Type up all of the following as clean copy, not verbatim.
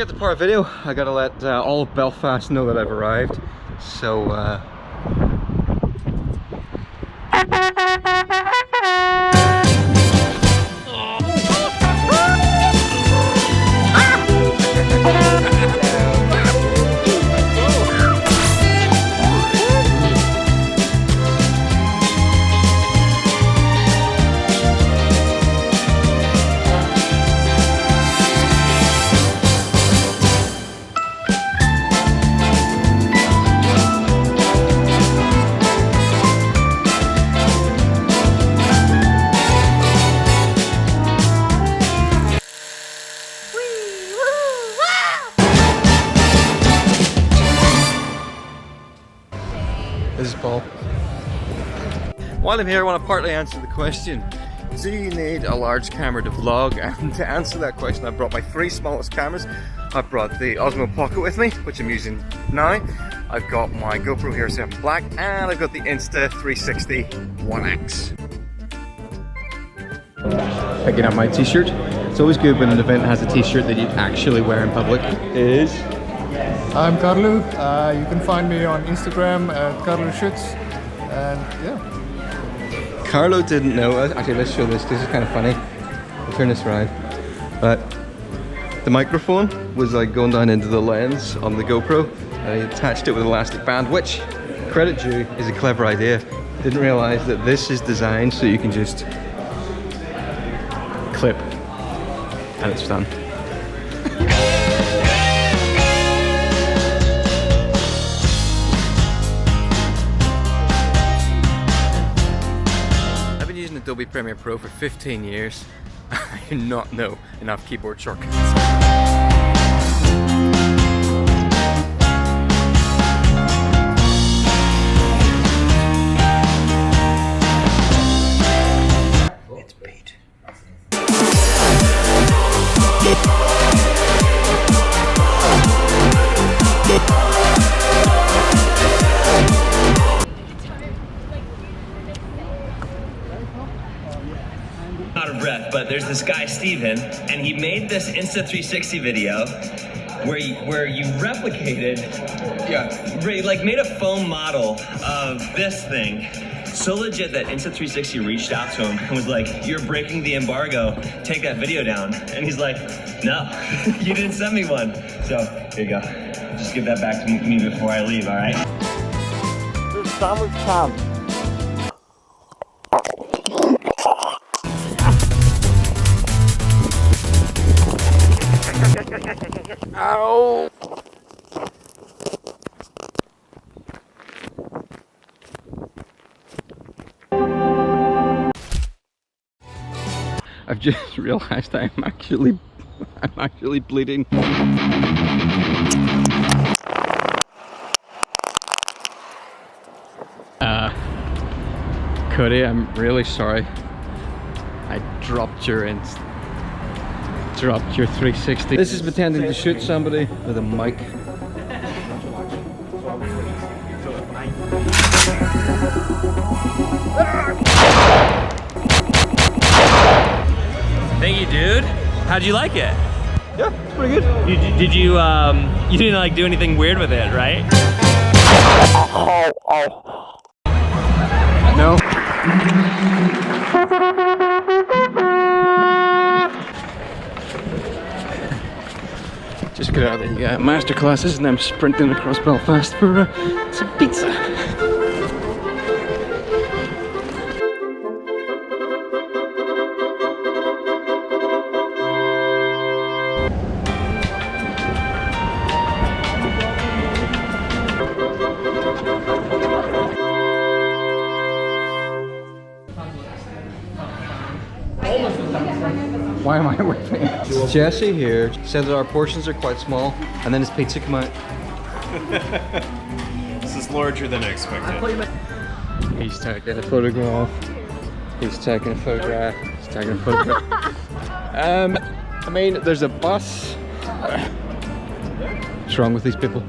forget to part video. I gotta let all of Belfast know that I've arrived. So this is Paul. While I'm here, I want to partly answer the question, do you need a large camera to vlog? And to answer that question, I brought my 3 smallest cameras. I've brought the Osmo Pocket with me, which I'm using now. I've got my GoPro here set in black, and I've got the Insta360 1X. Picking up my t-shirt. It's always good when an event has a t-shirt that you actually wear in public. Is I'm Carlo. You can find me on Instagram at Carlo Schutz. And yeah. Carlo didn't know. Actually, let's show this. This is kind of funny. I'll turn this around. But the microphone was like going down into the lens on the GoPro, and I attached it with an elastic band, which, credit due, is a clever idea. Didn't realize that this is designed so you can just clip, and it's done. Adobe Premiere Pro for 15 years. I do not know enough keyboard shortcuts. It's Pete. Out of breath, but there's this guy Steven, and he made this Insta360 video where you replicated, where you like made a foam model of this thing. So legit that Insta360 reached out to him and was like, "You're breaking the embargo, take that video down." And he's like, "No, you didn't send me one." So here you go. Just give that back to me before I leave, all right? There's sandwich time. Ow! I've just realized I'm actually bleeding. Cody, I'm really sorry. I dropped your 360. This is pretending to shoot somebody with a mic. Thank you, dude. How'd you like it? Yeah, it's pretty good. You didn't like do anything weird with it, right? No. Just got out of the master classes and I'm sprinting across Belfast for some pizza. Why am I whipping it? Jesse here said that our portions are quite small, and then his pizza come out. This is larger than I expected. He's taking a photograph. He's taking a photograph. He's taking a photograph. I mean, there's a bus. What's wrong with these people?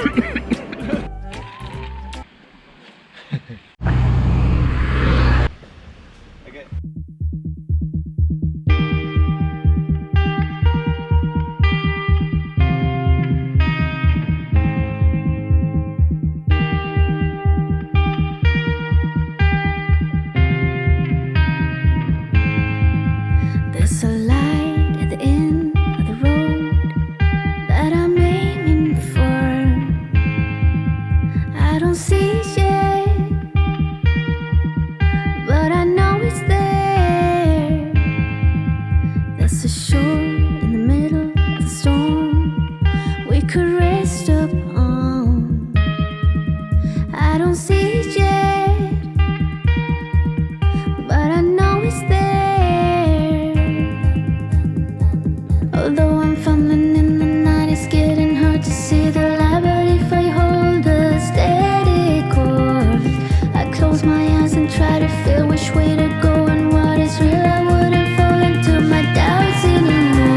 feelings and try to feel which way to go and what is real. I wouldn't fall into my doubts anymore.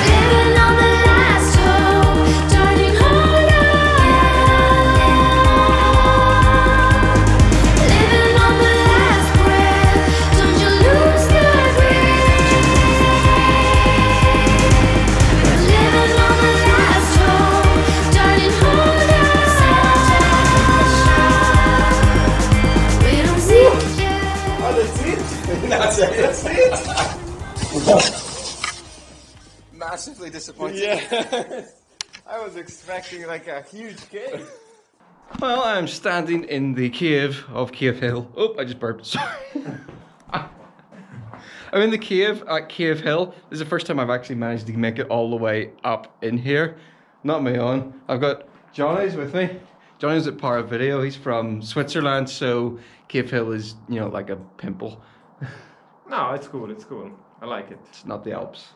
Living on the last hope, turning harder. Living on the last breath, don't you lose that grip. Living on the last hope, turning harder. We don't see it yet. That's it. Massively disappointed. Yeah. I was expecting like a huge cake. Well, I'm standing in the cave of Cave Hill. Oh, I just burped. Sorry. I'm in the cave at Cave Hill. This is the first time I've actually managed to make it all the way up in here. Not my own. I've got Johnny's with me. Johnny's at Part of Video. He's from Switzerland, so Cave Hill is, you know, like a pimple. No, it's cool. It's cool. I like it. It's not the Alps.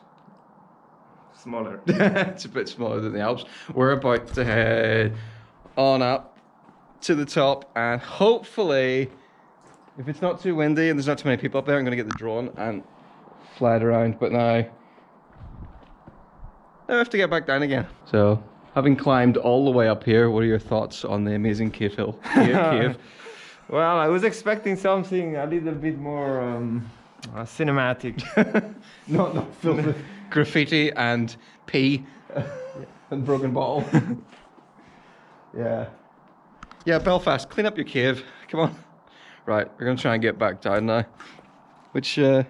Smaller. It's a bit smaller than the Alps. We're about to head on up to the top, and hopefully, if it's not too windy and there's not too many people up there, I'm going to get the drone and fly it around. But now I have to get back down again. So, having climbed all the way up here, what are your thoughts on the amazing Cave Hill? Cave? Well, I was expecting something a little bit more cinematic. Not filled with graffiti and pee and broken bottle. Yeah, Belfast, clean up your cave. Come on. Right, we're gonna try and get back down now, which could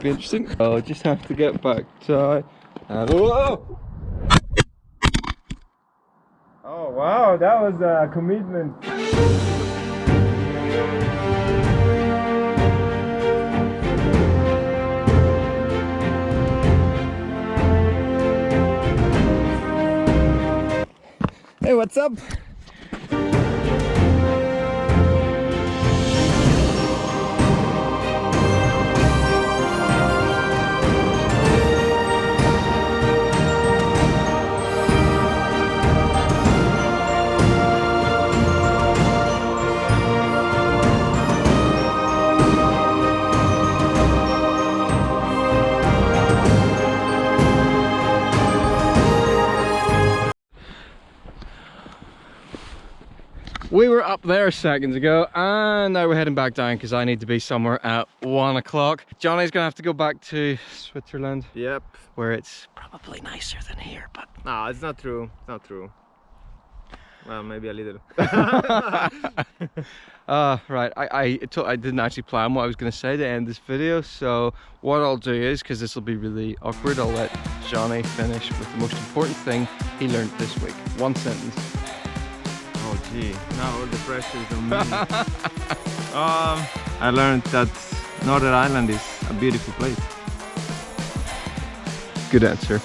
be interesting. I'll just have to get back down. And whoa! Oh wow, that was a commitment. Hey, what's up? We were up there seconds ago, and now we're heading back down because I need to be somewhere at 1 o'clock. Johnny's gonna have to go back to Switzerland. Yep. Where it's probably nicer than here, but No, it's not true. It's not true. Well, maybe a little. right. I didn't actually plan what I was gonna say to end this video. So what I'll do is, because this will be really awkward, I'll let Johnny finish with the most important thing he learned this week. One sentence. Oh gee, now all the pressure is on me. I learned that Northern Ireland is a beautiful place. Good answer.